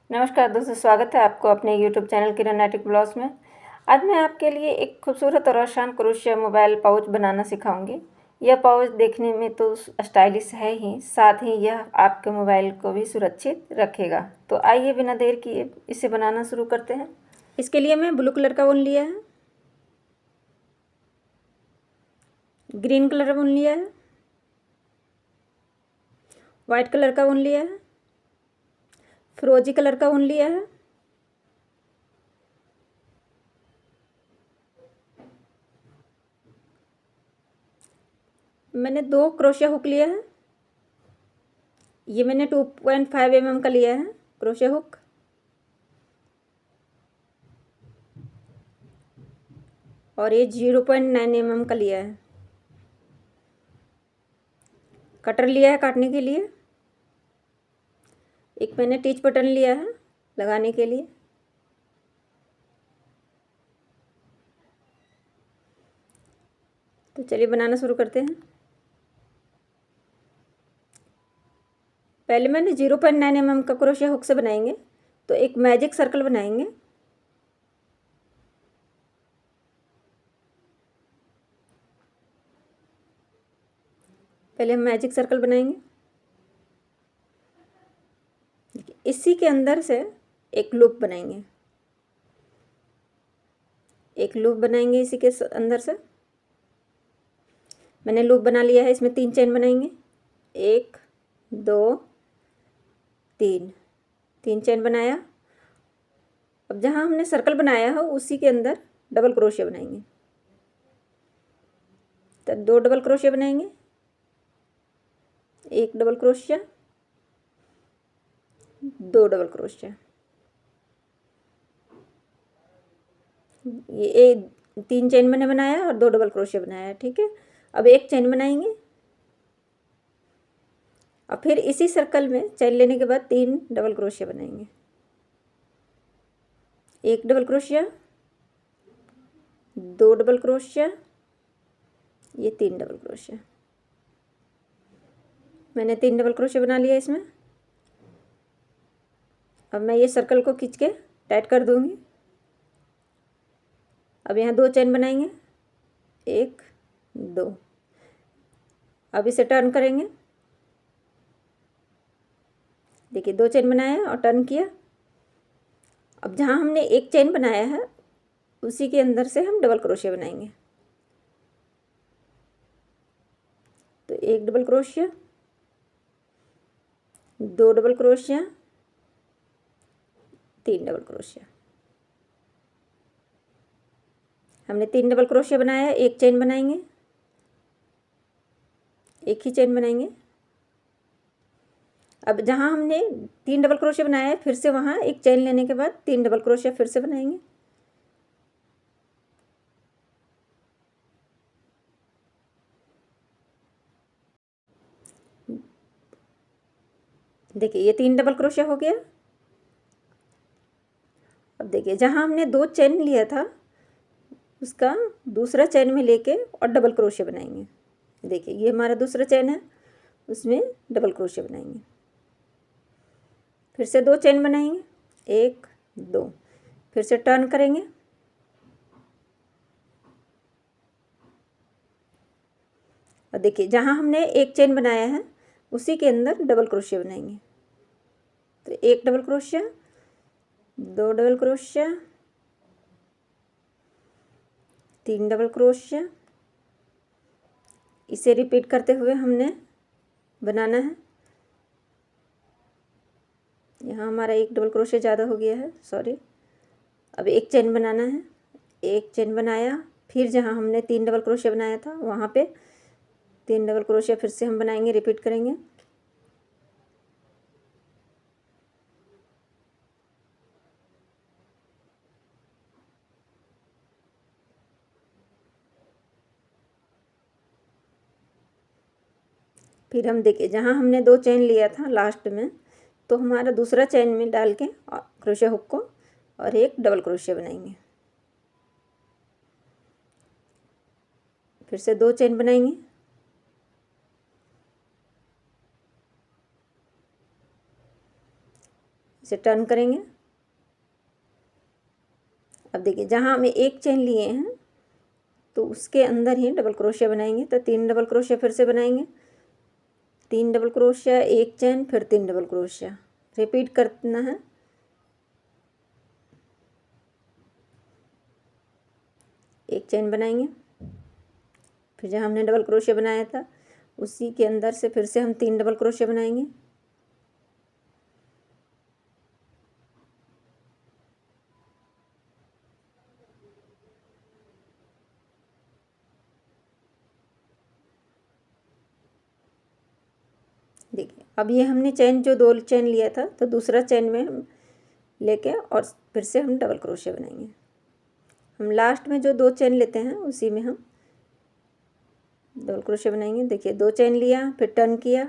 नमस्कार दोस्तों, स्वागत है आपको अपने YouTube चैनल किरणाटिक ब्लॉग्स में। आज मैं आपके लिए एक खूबसूरत और आसान क्रोशिया मोबाइल पाउच बनाना सिखाऊंगी। यह पाउच देखने में तो स्टाइलिश है ही, साथ ही यह आपके मोबाइल को भी सुरक्षित रखेगा। तो आइए बिना देर किए इसे बनाना शुरू करते हैं। इसके लिए मैं ब्लू कलर का ऊन लिया है, ग्रीन कलर का ऊन लिया है, वाइट कलर का ऊन लिया है, फिरोजी कलर का ऊन लिया है, मैंने 2 क्रोशिया हुक लिया है। ये मैंने 2.5 mm का लिया है क्रोशिया हुक। और ये 0.9 mm का लिया है। कटर लिया है काटने के लिए। एक मैंने टीच बटन लिया है लगाने के लिए। तो चलिए बनाना शुरू करते हैं। पहले मैंने 0.9 mm का क्रोशिया हुक से बनाएंगे। तो एक मैजिक सर्कल बनाएंगे। पहले हम मैजिक सर्कल बनाएंगे। इसी के अंदर से एक लूप बनाएंगे। एक लूप बनाएंगे इसी के अंदर से। मैंने लूप बना लिया है। इसमें 3 चेन बनाएंगे। 1 2 3 चेन बनाया। अब जहाँ हमने सर्कल बनाया है उसी के अंदर डबल क्रोशिया बनाएंगे। तब 2 डबल क्रोशिया बनाएंगे, 1 डबल क्रोशिया, 2 डबल क्रोशिया। ये 3 चेन मैंने बनाया और 2 डबल क्रोशिया बनाया। ठीक है, अब एक चेन बनाएंगे और फिर इसी सर्कल में चेन लेने के बाद 3 डबल क्रोशिया बनाएंगे। 1 डबल क्रोशिया, 2 डबल क्रोशिया, ये 3 डबल क्रोशिया। मैंने 3 डबल क्रोशिया बना लिया इसमें। अब मैं ये सर्कल को खींच के टाइट कर दूंगी। अब यहाँ 2 चेन बनाएंगे, 1 2। अब इसे टर्न करेंगे। देखिए 2 चेन बनाया और टर्न किया। अब जहाँ हमने एक चेन बनाया है उसी के अंदर से हम डबल क्रोशिया बनाएंगे। तो 1 double crochet, 2 double crochet, 3 double crochet. हमने 3 डबल क्रोशिया बनाया है। एक चेन बनाएंगे, एक ही चेन बनाएंगे। अब जहाँ हमने 3 डबल क्रोशिया बनाया है फिर से वहाँ एक चेन लेने के बाद 3 डबल क्रोशिया फिर से बनाएंगे। देखिए ये 3 डबल क्रोशिया हो गया। अब देखिए जहाँ हमने 2 चेन लिया था उसका दूसरा चेन में लेके और डबल क्रोशिया बनाएंगे। देखिए ये हमारा दूसरा चेन है, उसमें डबल क्रोशिया बनाएंगे। फिर से 2 चेन बनाएंगे, 1 2। फिर से टर्न करेंगे। और देखिए जहाँ हमने एक चेन बनाया है उसी के अंदर डबल क्रोशिया बनाएंगे। तो 1 double crochet, 2 double crochet, 3 double crochet. इसे रिपीट करते हुए हमने बनाना है। यहाँ हमारा 1 डबल क्रोशिया ज़्यादा हो गया है, सॉरी। अब एक चेन बनाना है। एक चेन बनाया, फिर जहाँ हमने 3 डबल क्रोशिया बनाया था वहाँ पे 3 डबल क्रोशिया फिर से हम बनाएंगे, रिपीट करेंगे। फिर हम देखिए जहाँ हमने 2 चेन लिया था लास्ट में, तो हमारा दूसरा चेन में डाल के क्रोशिया हुक को और एक डबल क्रोशिया बनाएंगे। फिर से 2 चेन बनाएंगे। इसे टर्न करेंगे। अब देखिए जहाँ हमें एक चेन लिए हैं तो उसके अंदर ही डबल क्रोशिया बनाएंगे। तो 3 डबल क्रोशिया फिर से बनाएंगे, 3 डबल क्रोशिया, एक चेन, फिर 3 डबल क्रोशिया, रिपीट करना है। एक चेन बनाएंगे, फिर जहाँ हमने डबल क्रोशिया बनाया था उसी के अंदर से फिर से हम 3 डबल क्रोशिया बनाएंगे। देखिए अब ये हमने चेन जो 2 चेन लिया था तो दूसरा चेन में हम लेके और फिर से हम डबल क्रोशिया बनाएंगे। हम लास्ट में जो 2 चेन लेते हैं उसी में हम डबल क्रोशिया बनाएंगे। देखिए 2 चेन लिया, फिर टर्न किया,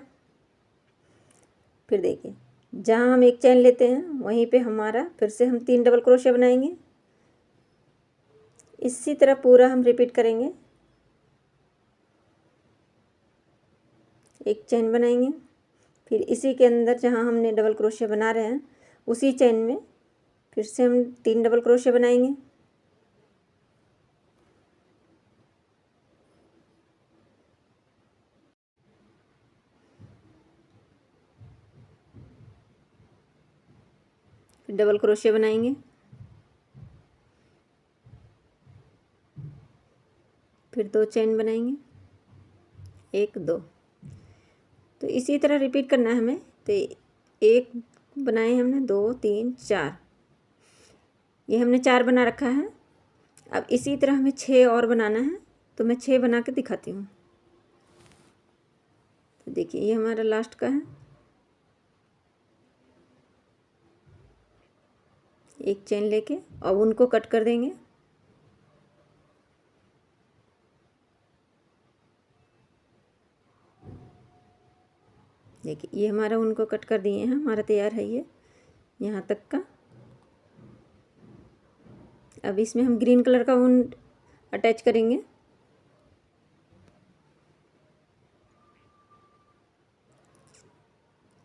फिर देखिए जहाँ हम एक चेन लेते हैं वहीं पे हमारा फिर से हम 3 डबल क्रोशिया बनाएंगे। इसी तरह पूरा हम रिपीट करेंगे। एक चेन बनाएंगे, फिर इसी के अंदर जहाँ हमने डबल क्रोशिया बना रहे हैं उसी चेन में फिर से हम 3 डबल क्रोशिया बनाएंगे। फिर डबल क्रोशिया बनाएंगे, फिर 2 चेन बनाएंगे, 1 2। तो इसी तरह रिपीट करना है हमें। तो एक बनाए हमने, 2 3 4, ये हमने 4 बना रखा है। अब इसी तरह हमें 6 और बनाना है। तो मैं 6 बना के दिखाती हूँ। तो देखिए ये हमारा लास्ट का है। एक चेन लेके और उनको कट कर देंगे। देखिए ये हमारा उनको कट कर दिए हैं, हमारा तैयार है ये यहाँ तक का। अब इसमें हम ग्रीन कलर का ऊन अटैच करेंगे।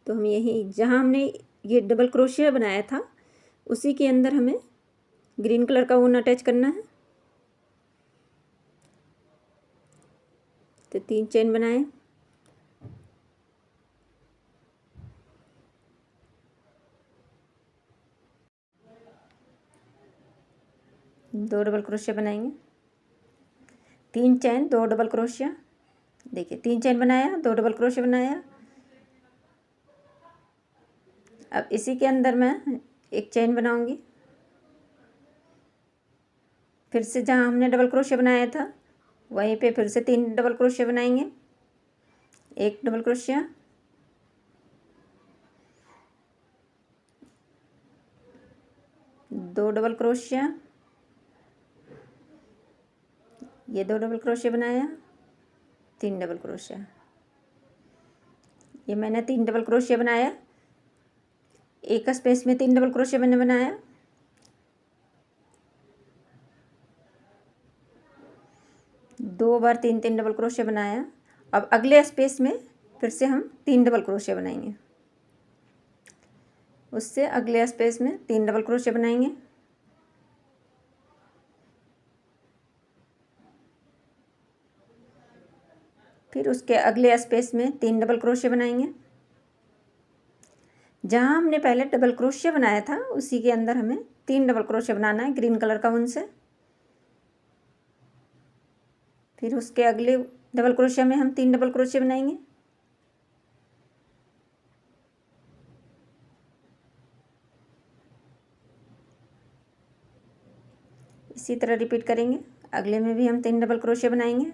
तो हम यही जहाँ हमने ये डबल क्रोशिया बनाया था उसी के अंदर हमें ग्रीन कलर का ऊन अटैच करना है। तो 3 चेन बनाए, दो डबल क्रोशिया बनाएंगे, 3 चेन 2 डबल क्रोशिया। देखिए 3 चेन बनाया, 2 डबल क्रोशिया बनाया। अब इसी के अंदर मैं एक चेन बनाऊंगी, फिर से जहाँ हमने डबल क्रोशिया बनाया था वहीं पे फिर से 3 डबल क्रोशिया बनाएंगे, 1 डबल क्रोशिया, 2 डबल क्रोशिया, ये 2 डबल क्रोशिया बनाया, 3 डबल क्रोशिया। ये मैंने 3 डबल क्रोशिया बनाया, एक स्पेस में 3 डबल क्रोशिया मैंने बनाया। दो बार 3 3 डबल क्रोशिया बनाया। अब अगले स्पेस में फिर से हम 3 डबल क्रोशिया बनाएंगे, उससे अगले स्पेस में 3 डबल क्रोशिया बनाएंगे। फिर उसके अगले स्पेस में 3 डबल क्रोशिया बनाएंगे। जहाँ हमने पहले डबल क्रोशिया बनाया था उसी के अंदर हमें 3 डबल क्रोशिया बनाना है ग्रीन कलर का ऊन से। फिर उसके अगले डबल क्रोशिया में हम 3 डबल क्रोशिया बनाएंगे। इसी तरह रिपीट करेंगे। अगले में भी हम 3 डबल क्रोशिया बनाएंगे।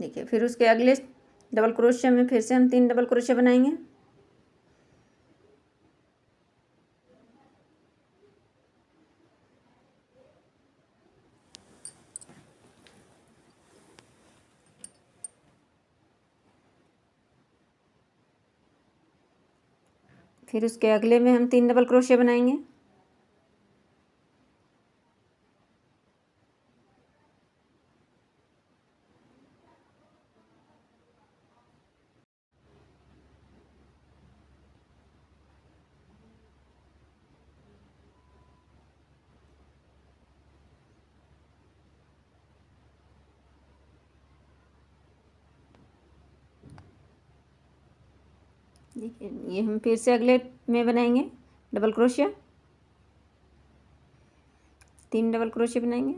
देखिए फिर उसके अगले डबल क्रोशिया में फिर से हम 3 डबल क्रोशिया बनाएंगे। फिर उसके अगले में हम 3 डबल क्रोशिया बनाएंगे। देखिए ये हम फिर से अगले में बनाएंगे डबल क्रोशिया, 3 डबल क्रोशिया बनाएंगे।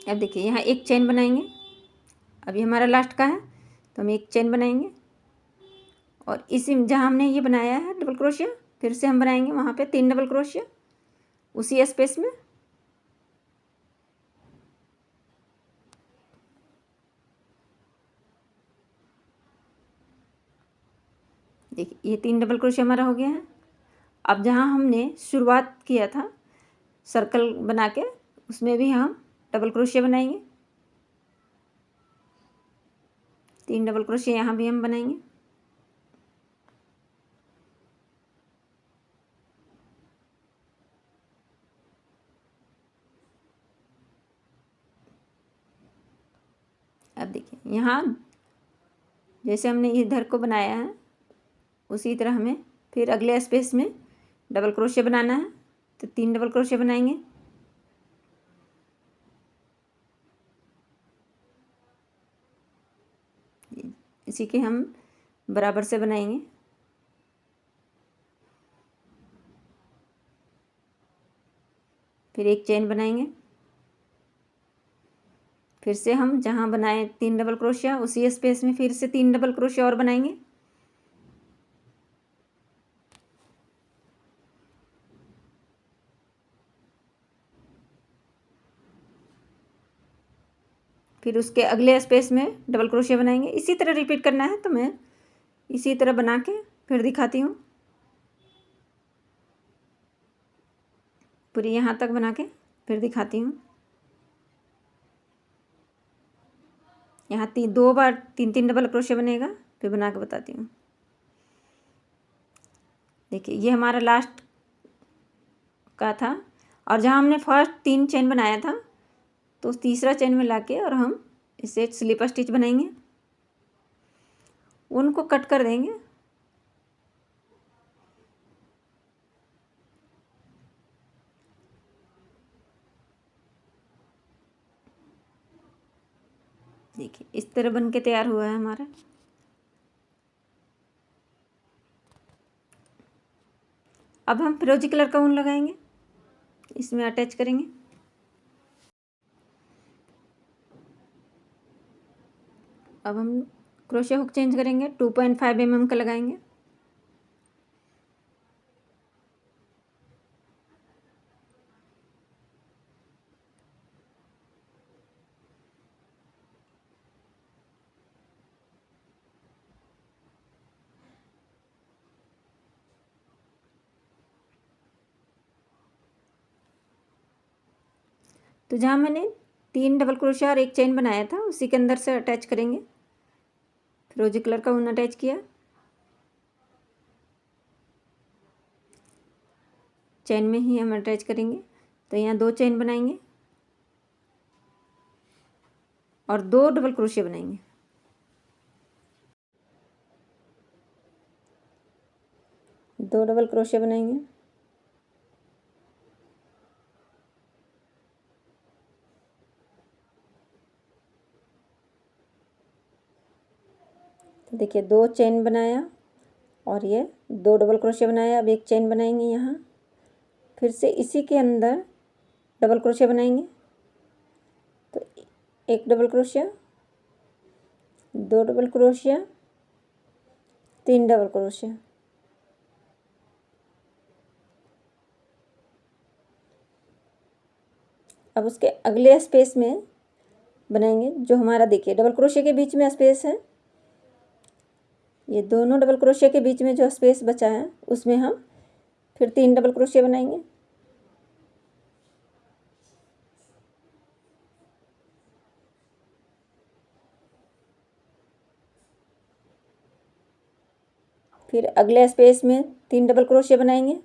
अब देखिए यहाँ एक चेन बनाएंगे। अभी हमारा लास्ट का है तो हम एक चेन बनाएंगे और इसी जहाँ हमने ये बनाया है डबल क्रोशिया, फिर से हम बनाएंगे वहाँ पे 3 डबल क्रोशिया उसी स्पेस में। देखिए ये 3 डबल क्रोशिया हमारा हो गया है। अब जहाँ हमने शुरुआत किया था सर्कल बना के, उसमें भी हम डबल क्रोशिया बनाएंगे। 3 डबल क्रोशिया यहाँ भी हम बनाएंगे। अब देखिए यहाँ जैसे हमने इधर को बनाया है उसी तरह हमें फिर अगले स्पेस में डबल क्रोशिया बनाना है, तो 3 डबल क्रोशिया बनाएंगे। इसी के हम बराबर से बनाएंगे। फिर एक चेन बनाएंगे। फिर से हम जहाँ बनाए 3 डबल क्रोशिया उसी स्पेस में फिर से 3 डबल क्रोशिया और बनाएंगे। फिर उसके अगले स्पेस में डबल क्रोशिया बनाएंगे। इसी तरह रिपीट करना है, तो मैं इसी तरह बना के फिर दिखाती हूँ। पूरी यहाँ तक बना के फिर दिखाती हूँ। यहाँ 2 बार 3 डबल क्रोशिया बनेगा, फिर बना के बताती हूँ। देखिए ये हमारा लास्ट का था और जहाँ हमने फर्स्ट 3 चेन बनाया था तो उस तीसरा चेन में लाके और हम इसे स्लिप स्टिच बनाएंगे, उनको कट कर देंगे। देखिए इस तरह बन के तैयार हुआ है हमारा। अब हम फिरोजी कलर का ऊन लगाएंगे, इसमें अटैच करेंगे। अब हम क्रोशिया हुक चेंज करेंगे, 2.5 mm का लगाएंगे। तो जहाँ मैंने 3 डबल क्रोशिया और एक चेन बनाया था उसी के अंदर से अटैच करेंगे। फिरोजी कलर का ऊन अटैच किया, चेन में ही हम अटैच करेंगे। तो यहाँ 2 चेन बनाएंगे और 2 डबल क्रोशिया बनाएंगे। दो डबल क्रोशिया बनाएंगे। तो देखिए 2 चेन बनाया और ये 2 डबल क्रोशिया बनाया। अब एक चेन बनाएंगे यहाँ, फिर से इसी के अंदर डबल क्रोशिया बनाएंगे। तो एक double crochet, 2 double crochet, 3 double crochet. अब उसके अगले स्पेस में बनाएंगे जो हमारा देखिए डबल क्रोशिया के बीच में स्पेस है, ये दोनों डबल क्रोशिया के बीच में जो स्पेस बचा है उसमें हम फिर 3 डबल क्रोशिया बनाएंगे। फिर अगले स्पेस में 3 डबल क्रोशिया बनाएंगे।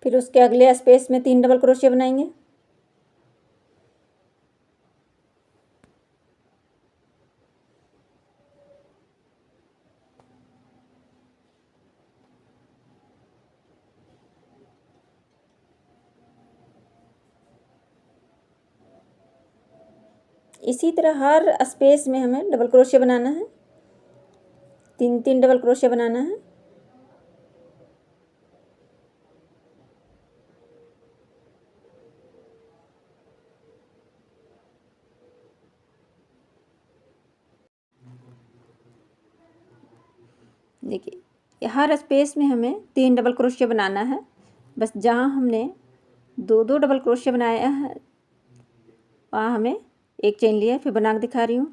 फिर उसके अगले स्पेस में 3 डबल क्रोशिया बनाएंगे। इसी तरह हर स्पेस में हमें डबल क्रोशिया बनाना है, 3 डबल क्रोशिया बनाना है। देखिए हर स्पेस में हमें 3 डबल क्रोशिया बनाना है। बस जहाँ हमने 2 डबल क्रोशिया बनाया है वहाँ हमें एक चेन लिया। फिर बना के दिखा रही हूँ।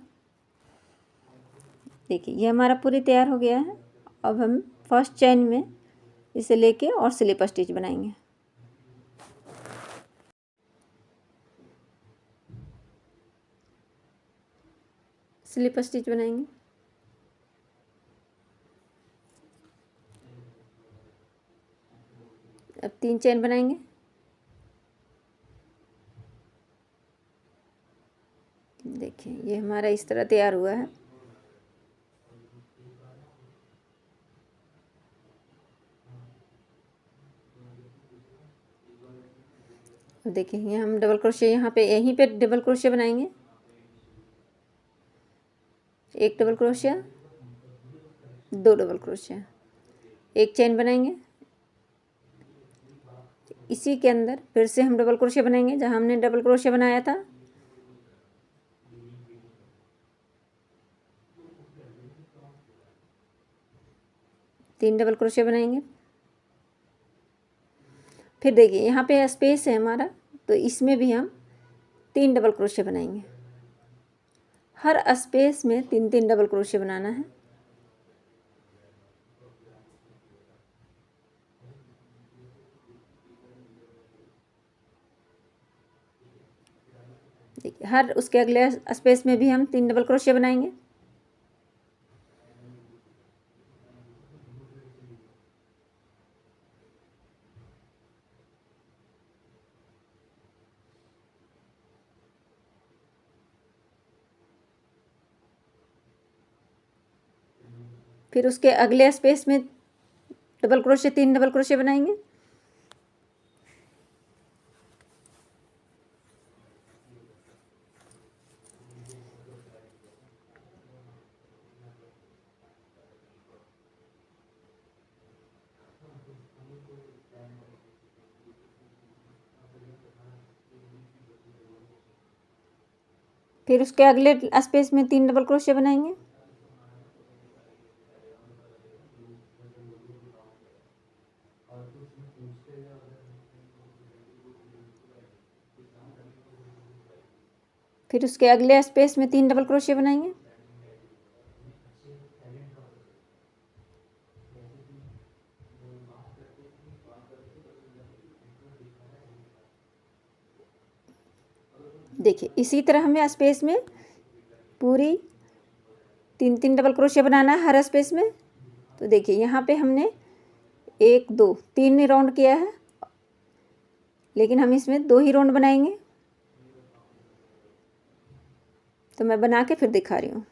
देखिए ये हमारा पूरी तैयार हो गया है। अब हम फर्स्ट चेन में इसे लेके और स्लिप स्टिच बनाएंगे। स्लिप स्टिच बनाएंगे। अब 3 चेन बनाएंगे। देखिए ये हमारा इस तरह तैयार हुआ है। अब देखिए ये हम डबल क्रोशिया यहाँ पे यहीं पे डबल क्रोशिया बनाएंगे। 1 डबल क्रोशिया, 2 डबल क्रोशिया, एक चेन बनाएंगे। इसी के अंदर फिर से हम डबल क्रोशिया बनाएंगे जहाँ हमने डबल क्रोशिया बनाया था। तीन डबल क्रोशिया बनाएंगे। फिर देखिए यहाँ पे स्पेस है हमारा, तो इसमें भी हम 3 डबल क्रोशिया बनाएंगे। हर स्पेस में 3 डबल क्रोशिया बनाना है। देखिए हर उसके अगले स्पेस में भी हम 3 डबल क्रोशिया बनाएंगे। फिर उसके अगले स्पेस में डबल क्रोशिया 3 डबल क्रोशिया बनाएंगे। फिर उसके अगले स्पेस में 3 डबल क्रोशिया बनाएंगे। फिर उसके अगले स्पेस में 3 डबल क्रोशिया बनाएंगे। देखिए इसी तरह हमें स्पेस में पूरी 3 डबल क्रोशिया बनाना है हर स्पेस में। तो देखिए यहाँ पे हमने 1 2 3 राउंड किया है, लेकिन हम इसमें 2 ही राउंड बनाएंगे। तो मैं बना के फिर दिखा रही हूँ।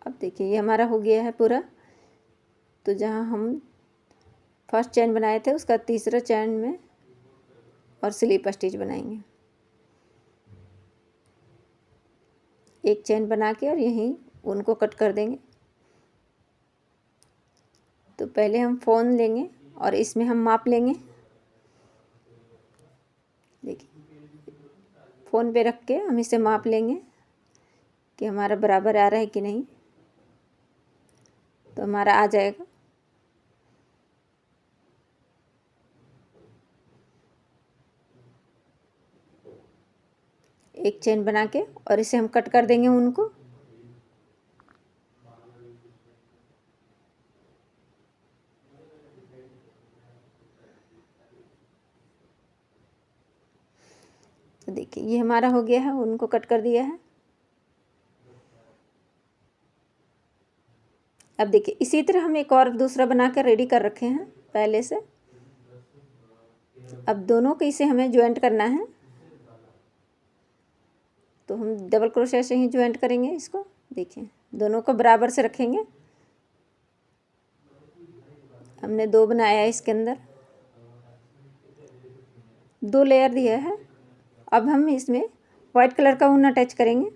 अब देखिए ये हमारा हो गया है पूरा। तो जहाँ हम फर्स्ट चेन बनाए थे उसका तीसरा चेन में और स्लिप स्टिच बनाएंगे। एक चेन बना के और यहीं उनको कट कर देंगे। तो पहले हम फ़ोन लेंगे और इसमें हम माप लेंगे। देखिए फ़ोन पे रख के हम इसे माप लेंगे कि हमारा बराबर आ रहा है कि नहीं। हमारा आ जाएगा। एक चेन बना के और इसे हम कट कर देंगे उनको। तो देखिए ये हमारा हो गया है, उनको कट कर दिया है। अब देखिए इसी तरह हम एक और दूसरा बना कर रेडी कर रखे हैं पहले से। अब दोनों को इसे हमें ज्वाइंट करना है, तो हम डबल क्रोशिया से ही ज्वाइंट करेंगे इसको। देखिए दोनों को बराबर से रखेंगे। हमने 2 बनाया है, इसके अंदर 2 लेयर दिया है। अब हम इसमें वाइट कलर का ऊन अटैच करेंगे।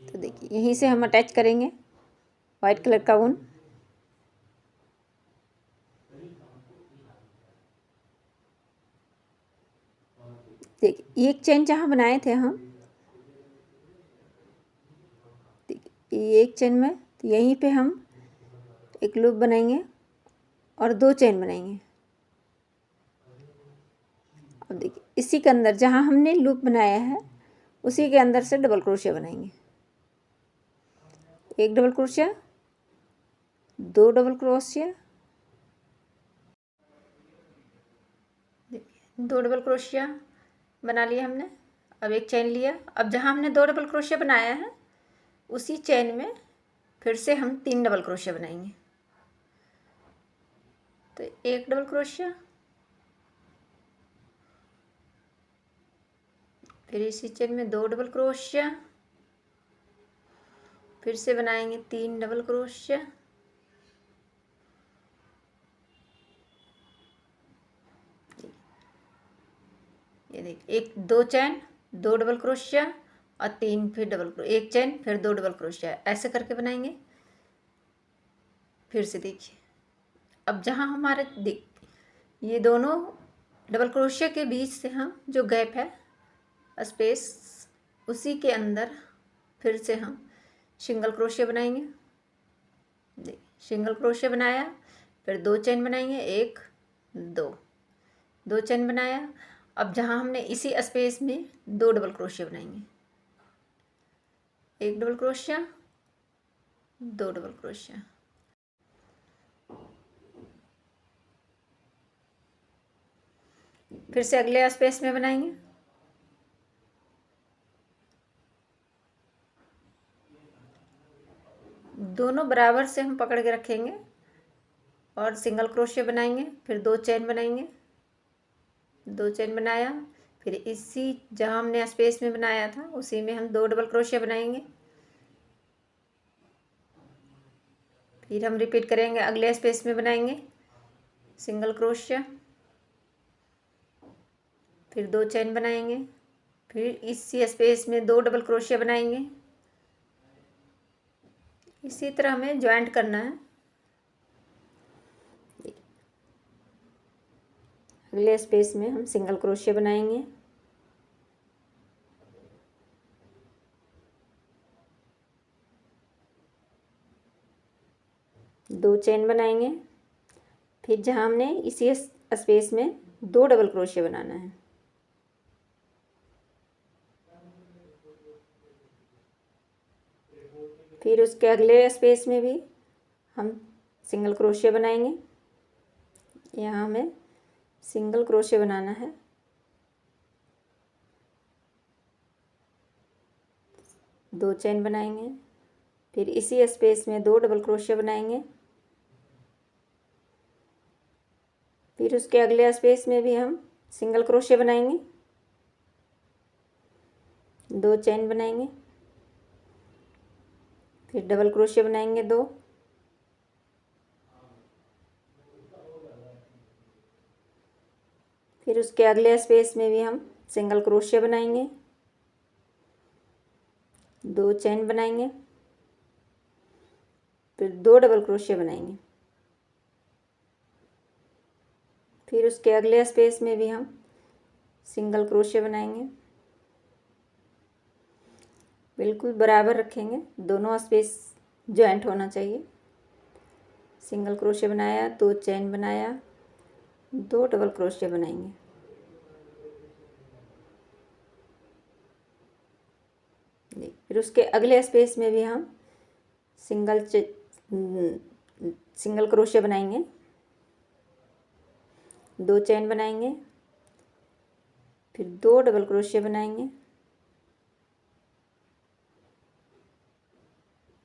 तो देखिए यहीं से हम अटैच करेंगे वाइट कलर का ऊन। देखिए एक चेन जहाँ बनाए थे हम, देखिए एक चेन में, तो यहीं पे हम एक लूप बनाएंगे और 2 चेन बनाएंगे। अब देखिए इसी के अंदर जहाँ हमने लूप बनाया है उसी के अंदर से डबल क्रोशिया बनाएंगे। एक double crochet, 2 double crochet, 2 double crochet बना लिया हमने। अब एक चेन लिया। अब जहाँ हमने 2 डबल क्रोशिया बनाया है उसी चेन में फिर से हम 3 डबल क्रोशिया बनाएंगे। तो एक डबल क्रोशिया, फिर इसी चेन में 2 डबल क्रोशिया, फिर से बनाएंगे 3 डबल क्रोशिया, ये देखिए एक 2 चेन, 2 डबल क्रोशिया और 3 फिर एक चेन फिर 2 डबल क्रोशिया, ऐसे करके बनाएंगे। फिर से देखिए अब जहाँ हमारे ये दोनों डबल क्रोशिया के बीच से हम जो गैप है स्पेस, उसी के अंदर फिर से हम सिंगल क्रोशिया बनाएंगे। देखिए सिंगल क्रोशिया बनाया, फिर 2 चेन बनाएंगे, 1 2 चेन बनाया। अब जहाँ हमने इसी स्पेस में 2 डबल क्रोशिया बनाएंगे। एक डबल क्रोशिया, 2 डबल क्रोशिया, फिर से अगले स्पेस में बनाएंगे। दोनों बराबर से हम पकड़ के रखेंगे और सिंगल क्रोशिया बनाएंगे, फिर 2 चेन बनाएंगे, 2 चेन बनाया, फिर इसी जहाँ हमने स्पेस में बनाया था उसी में हम 2 डबल क्रोशिया बनाएंगे। फिर हम रिपीट करेंगे, अगले स्पेस में बनाएंगे सिंगल क्रोशिया, फिर 2 चेन बनाएंगे, फिर इसी स्पेस में 2 डबल क्रोशिया बनाएंगे। इसी तरह हमें ज्वाइंट करना है। अगले स्पेस में हम सिंगल क्रोशिया बनाएंगे, दो चेन बनाएंगे, फिर जहाँ हमने इसी स्पेस में 2 डबल क्रोशिया बनाना है। फिर उसके अगले स्पेस में भी हम सिंगल क्रोशिया बनाएंगे। यहाँ हमें सिंगल क्रोशिया बनाना है, दो चेन बनाएंगे, फिर इसी स्पेस में 2 डबल क्रोशिया बनाएंगे। फिर उसके अगले स्पेस में भी हम सिंगल क्रोशिया बनाएंगे, 2 चेन बनाएंगे, फिर डबल क्रोशिया बनाएंगे 2, फिर उसके अगले स्पेस में भी हम सिंगल क्रोशिया बनाएंगे, 2 चेन बनाएंगे, फिर 2 डबल क्रोशिया बनाएंगे। फिर उसके अगले स्पेस में भी हम सिंगल क्रोशिया बनाएंगे, बिल्कुल बराबर रखेंगे, दोनों स्पेस जॉइंट होना चाहिए। सिंगल क्रोशिया बनाया, 2 चेन बनाया, 2 डबल क्रोशिया बनाएंगे। फिर उसके अगले स्पेस में भी हम सिंगल क्रोशिया बनाएंगे, 2 चेन बनाएंगे, फिर 2 डबल क्रोशिया बनाएंगे।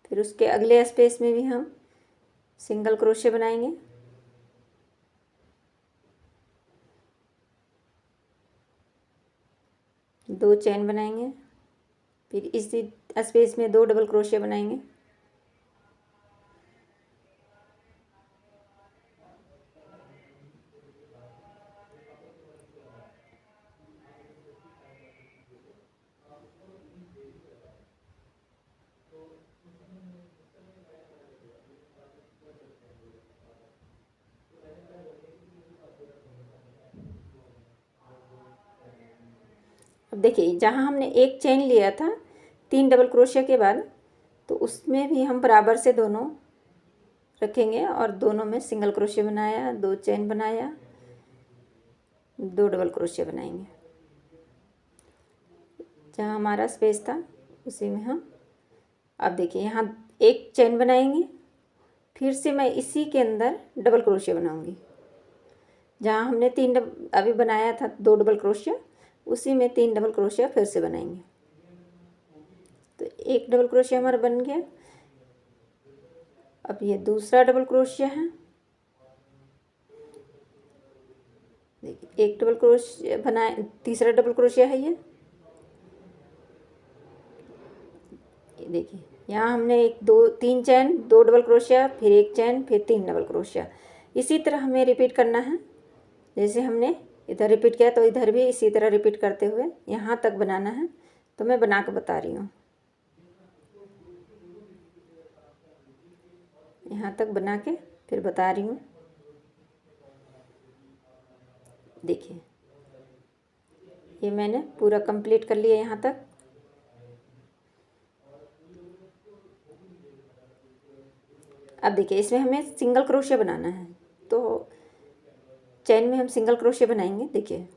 फिर उसके अगले स्पेस में भी हम सिंगल क्रोशिया बनाएंगे, 2 चेन बनाएंगे, फिर इसी स्पेस में 2 डबल क्रोशिया बनाएंगे। अब देखिए, जहाँ हमने एक चेन लिया था 3 डबल क्रोशिया के बाद, तो उसमें भी हम बराबर से दोनों रखेंगे और दोनों में सिंगल क्रोशिया बनाया, 2 चेन बनाया, 2 डबल क्रोशिया बनाएंगे। जहाँ हमारा स्पेस था उसी में हम, अब देखिए यहाँ एक चेन बनाएंगे, फिर से मैं इसी के अंदर डबल क्रोशिया बनाऊंगी। जहाँ हमने अभी बनाया था 2 डबल क्रोशिया, उसी में 3 डबल क्रोशिया फिर से बनाएंगे। तो एक डबल क्रोशिया हमारा बन गया। अब ये दूसरा डबल क्रोशिया है, देखिए एक डबल क्रोशिया बनाए, तीसरा डबल क्रोशिया है ये देखिए, यहाँ हमने 3 चैन, 2 डबल क्रोशिया, फिर 1 चैन, फिर 3 डबल क्रोशिया। इसी तरह हमें रिपीट करना है। जैसे हमने इधर रिपीट किया तो इधर भी इसी तरह रिपीट करते हुए यहाँ तक बनाना है। तो मैं बना के बता रही हूँ, यहाँ तक बना के फिर बता रही हूँ। देखिए, ये मैंने पूरा कंप्लीट कर लिया यहाँ तक। अब देखिए, इसमें हमें सिंगल क्रोशिया बनाना है, तो चैन में हम सिंगल क्रोशिया बनाएंगे। देखिए,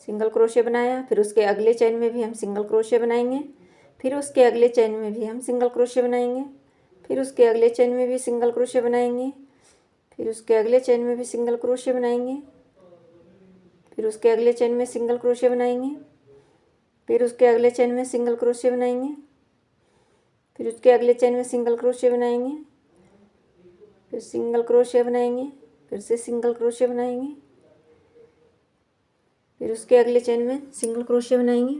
सिंगल क्रोशिया बनाया, फिर उसके अगले चैन में भी हम सिंगल क्रोशिया बनाएंगे, फिर उसके अगले चैन में भी हम सिंगल क्रोशिया बनाएंगे, फिर उसके अगले चैन में भी सिंगल क्रोशिया बनाएंगे, फिर उसके अगले चैन में भी सिंगल क्रोशिया बनाएंगे, फिर उसके अगले चैन में सिंगल क्रोशिया बनाएंगे, फिर उसके अगले चैन में सिंगल क्रोशिया बनाएंगे, फिर उसके अगले चैन में सिंगल क्रोशिया बनाएंगे, फिर सिंगल क्रोशिया बनाएंगे, फिर से सिंगल क्रोशिया बनाएंगे, फिर उसके अगले चैन में सिंगल क्रोशिया बनाएंगे।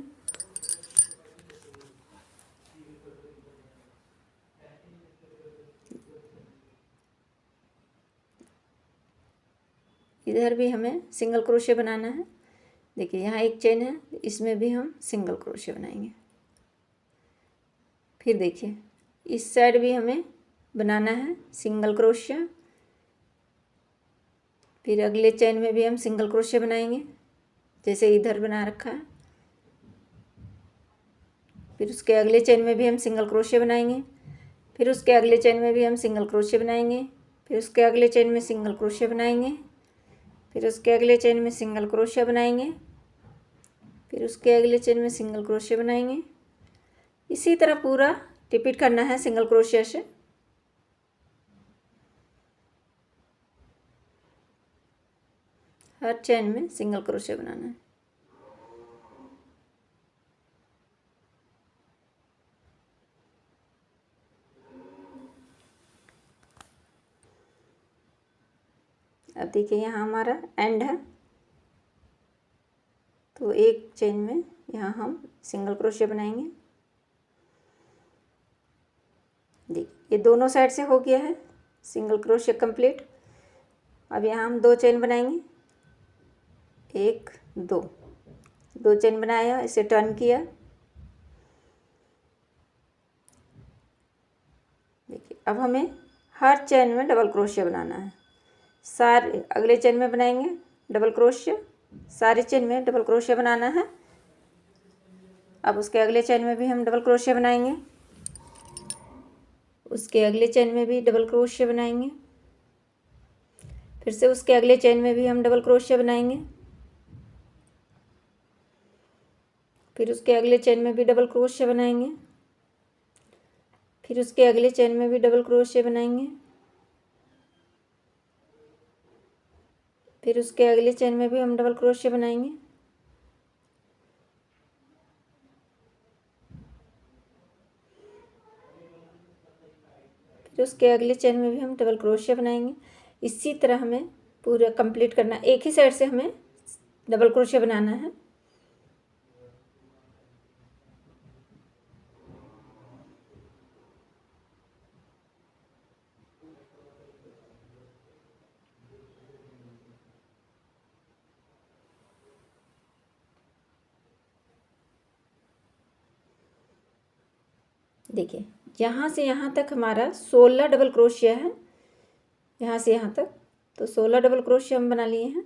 इधर भी हमें सिंगल क्रोशिया बनाना है। देखिए, यहाँ एक चेन है, इसमें भी हम सिंगल क्रोशिया बनाएंगे। फिर देखिए, इस साइड भी हमें बनाना है सिंगल क्रोशिया, फिर अगले चेन में भी हम सिंगल क्रोशिया बनाएंगे जैसे इधर बना रखा है। फिर उसके अगले चेन में भी हम सिंगल क्रोशिया बनाएंगे, फिर उसके अगले चेन में भी हम सिंगल क्रोशिया बनाएंगे, फिर उसके अगले चेन में सिंगल क्रोशिया बनाएंगे, फिर उसके अगले चेन में सिंगल क्रोशिया बनाएंगे, फिर उसके अगले चेन में सिंगल क्रोशिया बनाएंगे। इसी तरह पूरा रिपीट करना है सिंगल क्रोशिया से। हर चेन में सिंगल क्रोशिया बनाना है। अब देखिए, यहाँ हमारा एंड है, तो एक चेन में यहाँ हम सिंगल क्रोशिया बनाएंगे। देखिए, ये दोनों साइड से हो गया है सिंगल क्रोशिया कंप्लीट। अब यहाँ हम 2 चेन बनाएंगे, 1 2 चेन बनाया, इसे टर्न किया। देखिए, अब हमें हर चेन में डबल क्रोशिया बनाना है। सारे अगले चेन में बनाएंगे डबल क्रोशिया, सारे चेन में डबल क्रोशिया बनाना है। अब उसके अगले चेन में भी हम डबल क्रोशिया बनाएंगे, उसके अगले चेन में भी डबल क्रोशिया बनाएंगे, फिर से उसके अगले चेन में भी हम डबल क्रोशिया बनाएंगे, फिर उसके अगले चेन में भी डबल क्रोशिया बनाएंगे, फिर उसके अगले चेन में भी डबल क्रोशिया बनाएंगे, फिर उसके अगले चेन में भी हम डबल क्रोशिया बनाएंगे, फिर उसके अगले चेन में भी हम डबल क्रोशिया बनाएंगे। इसी तरह हमें पूरा कंप्लीट करना, एक ही साइड से हमें डबल क्रोशिया बनाना है। देखिए यहाँ से यहाँ तक हमारा 16 डबल क्रोशिया है, यहाँ से यहाँ तक तो 16 डबल क्रोशिया हम बना लिए हैं।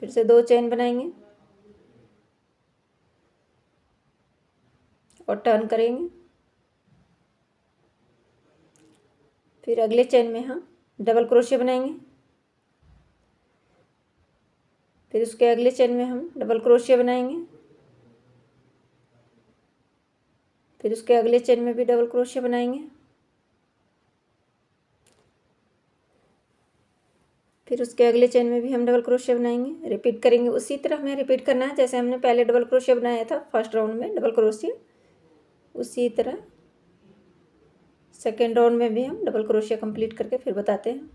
फिर से 2 चेन बनाएंगे और टर्न करेंगे। फिर अगले चेन में हम डबल क्रोशिया बनाएंगे, फिर उसके अगले चेन में हम डबल क्रोशिया बनाएंगे, फिर उसके अगले चेन में भी डबल क्रोशिया बनाएंगे, फिर उसके अगले चेन में भी हम डबल क्रोशिया बनाएंगे। रिपीट करेंगे, उसी तरह हमें रिपीट करना है जैसे हमने पहले डबल क्रोशिया बनाया था फर्स्ट राउंड में डबल क्रोशिया, उसी तरह सेकेंड राउंड में भी हम डबल क्रोशिया कंप्लीट करके फिर बताते हैं।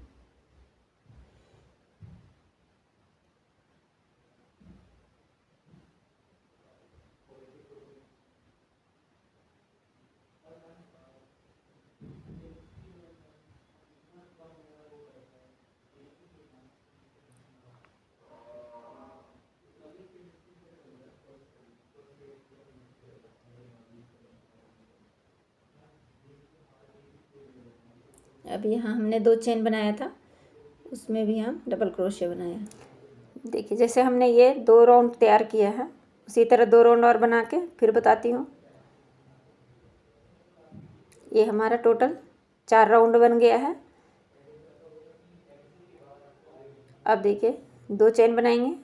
अब यहाँ हमने 2 चेन बनाया था, उसमें भी हम डबल क्रोशिया बनाया। देखिए जैसे हमने ये 2 राउंड तैयार किया है, उसी तरह 2 राउंड और बना के फिर बताती हूँ। ये हमारा टोटल 4 राउंड बन गया है। अब देखिए 2 चेन बनाएंगे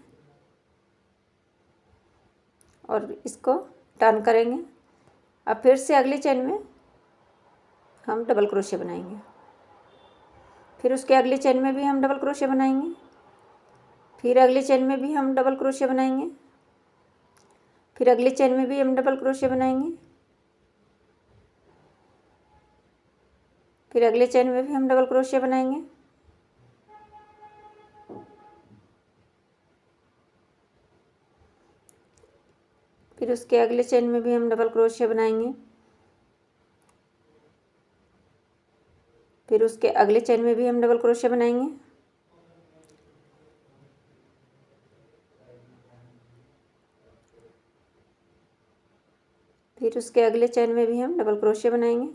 और इसको टर्न करेंगे। अब फिर से अगली चेन में हम डबल क्रोशिया बनाएंगे, फिर उसके अगले चेन में भी हम डबल क्रोशिया बनाएंगे, फिर अगले चेन में भी हम डबल क्रोशिया बनाएंगे, फिर अगले चेन में भी हम डबल क्रोशिया बनाएंगे, फिर अगले चेन में भी हम डबल क्रोशिया बनाएंगे, फिर उसके अगले चेन में भी हम डबल क्रोशिया बनाएंगे, फिर उसके अगले चेन में भी हम डबल क्रोशिया बनाएंगे, फिर उसके अगले चेन में भी हम डबल क्रोशिया बनाएंगे,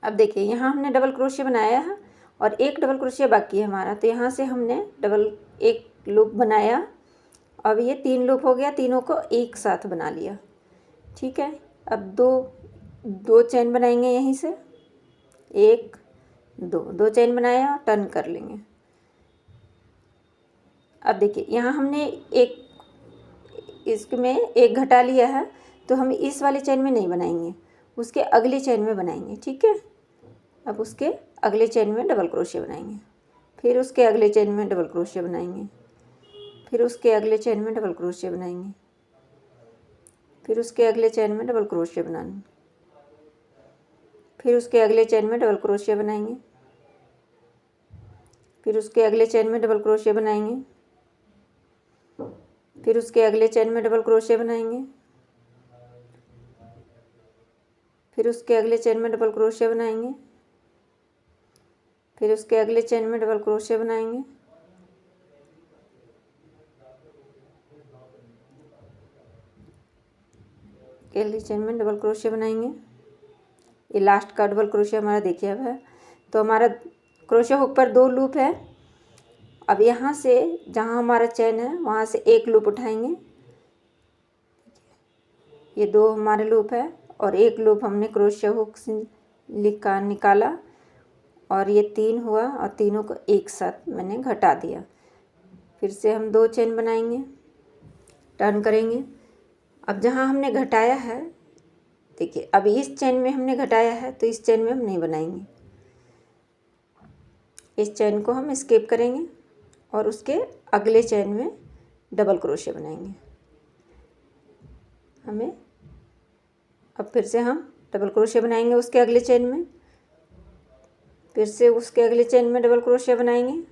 अब देखिए यहाँ हमने डबल क्रोशिया बनाया है और एक डबल क्रोशिया बाकी है हमारा, तो यहाँ से हमने एक लूप बनाया। अब ये 3 लूप हो गया, तीनों को एक साथ बना लिया। ठीक है, अब दो चेन बनाएंगे यहीं से, 1 2 चेन बनाया, टर्न कर लेंगे। अब देखिए यहाँ हमने इसमें एक घटा लिया है, तो हम इस वाले चेन में नहीं बनाएंगे, उसके अगले चेन में बनाएंगे। ठीक है, अब उसके अगले चेन में डबल क्रोशिया बनाएंगे, फिर उसके अगले चेन में डबल क्रोशिया बनाएंगे, फिर उसके अगले चेन में डबल क्रोशिया बनाएंगे, फिर उसके अगले चेन में डबल क्रोशिया बनाएंगे, फिर उसके अगले चेन में डबल क्रोशिया बनाएंगे, फिर उसके अगले चेन में डबल क्रोशिया बनाएंगे, फिर उसके अगले चेन में डबल क्रोशिया बनाएंगे, फिर उसके अगले चेन में डबल क्रोशिया बनाएंगे, फिर उसके अगले चेन में डबल क्रोशिया बनाएंगे, अगले चेन में डबल क्रोशिया बनाएंगे। ये लास्ट का डबल क्रोशिया हमारा देखिए अब है। तो हमारा क्रोशिया हुक पर 2 लूप है। अब यहाँ से जहाँ हमारा चेन है वहाँ से एक लूप उठाएंगे, ये 2 हमारे लूप है और एक लूप हमने क्रोशिया हुक से निकाला और ये 3 हुआ और तीनों को एक साथ मैंने घटा दिया। फिर से हम 2 चेन बनाएंगे, टर्न करेंगे। अब जहाँ हमने घटाया है देखिए, अब इस चेन में हमने घटाया है तो इस चेन में हम नहीं बनाएंगे, इस चेन को हम स्किप करेंगे और उसके अगले चेन में डबल क्रोशिया बनाएंगे। अब फिर से हम डबल क्रोशिया बनाएंगे उसके अगले चेन में, फिर से उसके अगले चेन में डबल क्रोशिया बनाएंगे,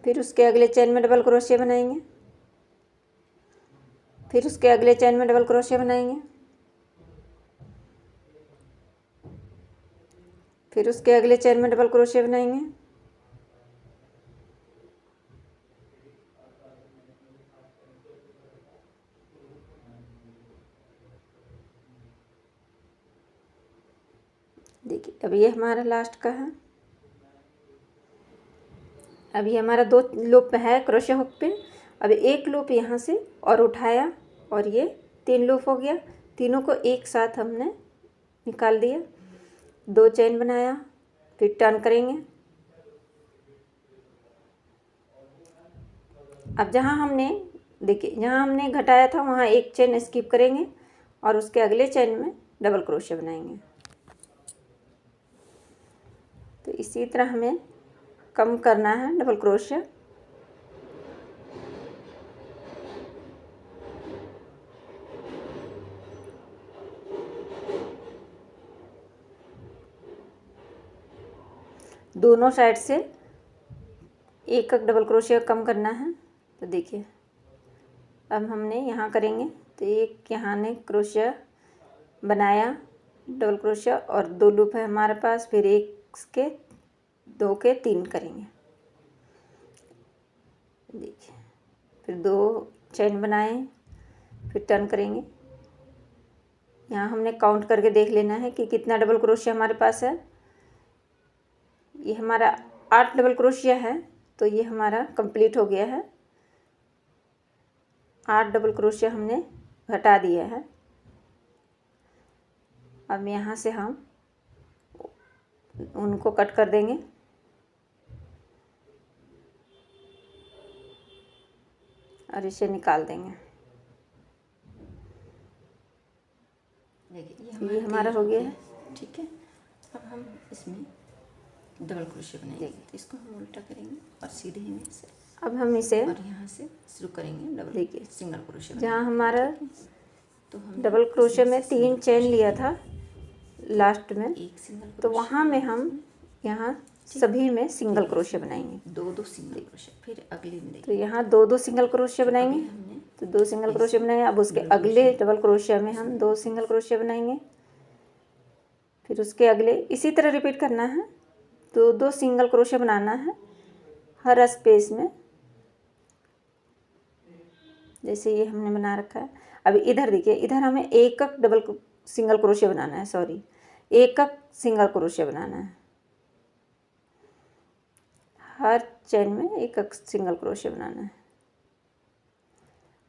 फिर उसके अगले चेन में डबल क्रोशिया बनाएंगे, फिर उसके अगले चेन में डबल क्रोशिया बनाएंगे, फिर उसके अगले चेन में डबल क्रोशिया बनाएंगे, देखिए अब ये हमारा लास्ट का है। अब ये हमारा 2 लूप है क्रोशिया हुक पे। अब एक लूप यहाँ से और उठाया और ये 3 लूप हो गया, तीनों को एक साथ हमने निकाल दिया, 2 चेन बनाया, फिर टर्न करेंगे। अब जहाँ हमने देखिए जहाँ हमने घटाया था वहाँ एक चेन स्किप करेंगे और उसके अगले चेन में डबल क्रोशिया बनाएंगे। तो इसी तरह हमें कम करना है डबल क्रोशिया। दोनों साइड से एक डबल क्रोशिया कम करना है। तो देखिए अब हमने यहाँ करेंगे तो एक यहाँ ने क्रोशिया बनाया डबल क्रोशिया और 2 लूप है हमारे पास, फिर एक के 2 के 3 करेंगे। देखिए फिर 2 चेन बनाए, फिर टर्न करेंगे। यहाँ हमने काउंट करके देख लेना है कि कितना डबल क्रोशिया हमारे पास है। ये हमारा 8 डबल क्रोशिया है, तो ये हमारा कंप्लीट हो गया है। 8 डबल क्रोशिया हमने घटा दिया है। अब यहाँ से हम उनको कट कर देंगे। और इसे निकाल देंगे। देखिए ये हमारा हो गया है। ठीक है। अब हम इसमें डबल क्रोशिया बनाएंगे, तो इसको हम उल्टा करेंगे और सीधे में से अब हम इसे और यहाँ से शुरू करेंगे डबल देखिए सिंगल क्रोशिया। जहाँ हमारा तो हम डबल क्रोशिया में 3 चेन लिया था लास्ट में, एक सिंगल तो वहाँ में हम यहाँ सभी में सिंगल क्रोशिया बनाएंगे। 2 सिंगल क्रोशिया, फिर अगले में तो देखिए यहाँ 2 सिंगल क्रोशिया बनाएंगे, हमने तो 2 सिंगल क्रोशिया बनाएंगे। अब उसके अगले डबल क्रोशिया में हम 2 सिंगल क्रोशिया बनाएंगे, फिर उसके अगले इसी तरह रिपीट करना है। 2 सिंगल क्रोशिया बनाना है हर स्पेस में, जैसे ये हमने बना रखा है। अब इधर देखिए, इधर हमें एक डबल सिंगल क्रोशिया बनाना है, सॉरी एक सिंगल क्रोशिया बनाना है। हर चेन में एक सिंगल क्रोशिया बनाना है।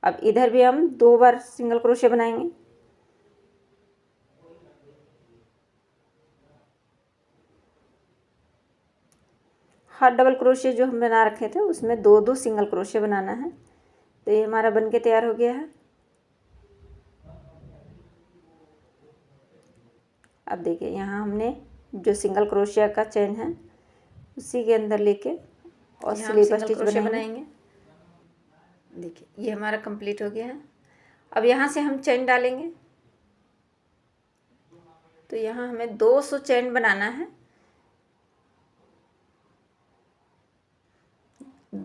अब इधर भी हम 2 बार सिंगल क्रोशिया बनाएंगे। हर डबल क्रोशिया जो हम बना रखे थे उसमें 2 सिंगल क्रोशिया बनाना है। तो ये हमारा बनके तैयार हो गया है। अब देखिए यहाँ हमने जो सिंगल क्रोशिया का चेन है उसी के अंदर लेके और स्लीप स्टिच बनाएंगे। देखिए ये हमारा कंप्लीट हो गया है। अब यहाँ से हम चेन डालेंगे, तो यहाँ हमें 200 चेन बनाना है।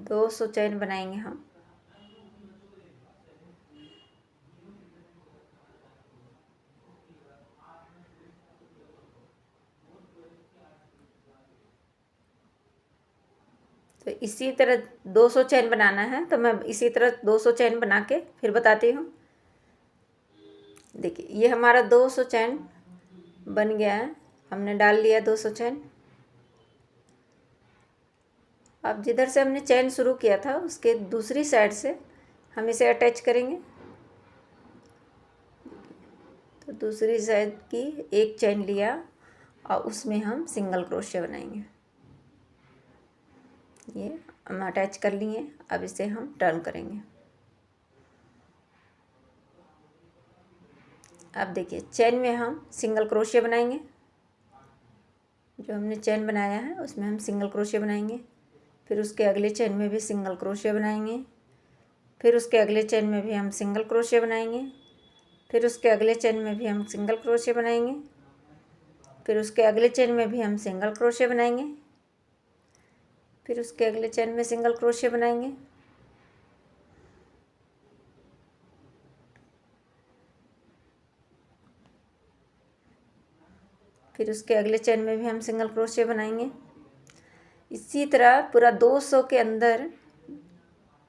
200 चैन बनाएंगे हम। तो इसी तरह 200 चैन बनाना है, तो मैं इसी तरह 200 चैन बना के फिर बताती हूँ। देखिए ये हमारा 200 चैन बन गया है, हमने डाल लिया 200 चैन। अब जिधर से हमने चैन शुरू किया था उसके दूसरी साइड से हम इसे अटैच करेंगे। तो दूसरी साइड की एक चैन लिया और उसमें हम सिंगल क्रोशिया बनाएंगे। ये हम अटैच कर लिए। अब इसे हम टर्न करेंगे। अब देखिए चैन में हम सिंगल क्रोशिया बनाएंगे। जो हमने चैन बनाया है उसमें हम सिंगल क्रोशिया बनाएंगे। फिर उसके अगले चैन में भी सिंगल क्रोशिया बनाएंगे। फिर उसके अगले चैन में भी हम सिंगल क्रोशिया बनाएंगे। फिर उसके अगले चैन में भी हम सिंगल क्रोशिया बनाएंगे। फिर उसके अगले चैन में भी हम सिंगल क्रोशिया बनाएंगे। फिर उसके अगले चैन में सिंगल क्रोशिया बनाएंगे। फिर उसके अगले चैन में भी हम सिंगल क्रोशिया बनाएंगे। इसी तरह पूरा 200 के अंदर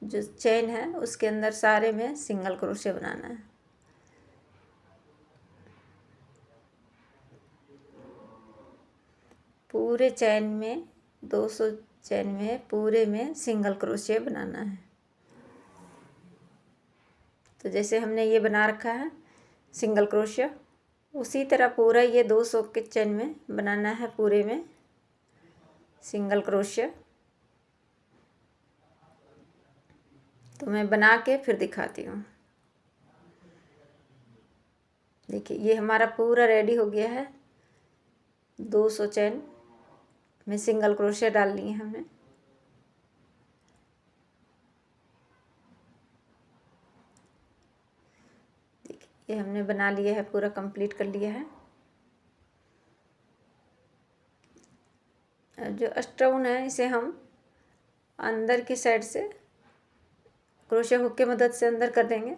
जो चैन है उसके अंदर सारे में सिंगल क्रोशिया बनाना है। पूरे चैन में 200 चैन में पूरे में सिंगल क्रोशिया बनाना है। तो जैसे हमने ये बना रखा है सिंगल क्रोशिया, उसी तरह पूरा ये 200 के चैन में बनाना है पूरे में सिंगल क्रोशिया। तो मैं बना के फिर दिखाती हूँ। देखिए ये हमारा पूरा रेडी हो गया है। 200 चैन में सिंगल क्रोशिया डाल लिए हमने। देखिए ये हमने बना लिया है, पूरा कंप्लीट कर लिया है। जो स्टोन है इसे हम अंदर की साइड से क्रोशिया हुक की मदद से अंदर कर देंगे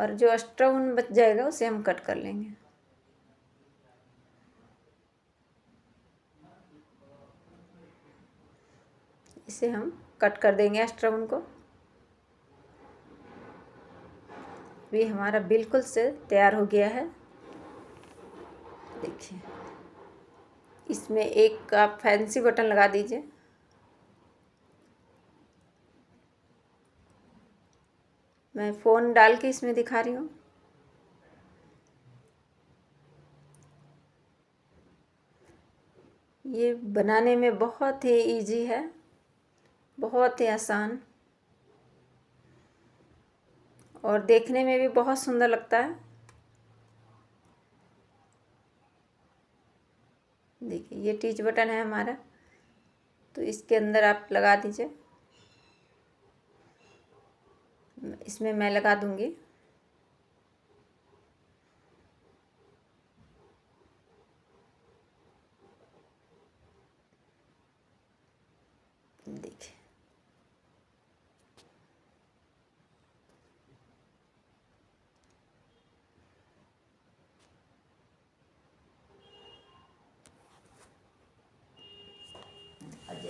और जो स्टोन बच जाएगा उसे हम कट कर लेंगे। इसे हम कट कर देंगे स्टोन को। भी हमारा बिल्कुल से तैयार हो गया है। देखिए इसमें एक आप फैंसी बटन लगा दीजिए। मैं फ़ोन डाल के इसमें दिखा रही हूँ। ये बनाने में बहुत ही इजी है, बहुत ही आसान और देखने में भी बहुत सुंदर लगता है। देखिए ये टीच बटन है हमारा, तो इसके अंदर आप लगा दीजिए। इसमें मैं लगा दूंगी। देखिए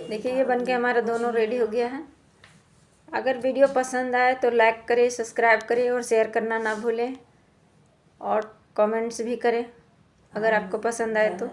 देखिए ये बनके हमारा दोनों रेडी हो गया है। अगर वीडियो पसंद आए तो लाइक करें, सब्सक्राइब करें और शेयर करना ना भूलें और कमेंट्स भी करें अगर आपको पसंद आए तो।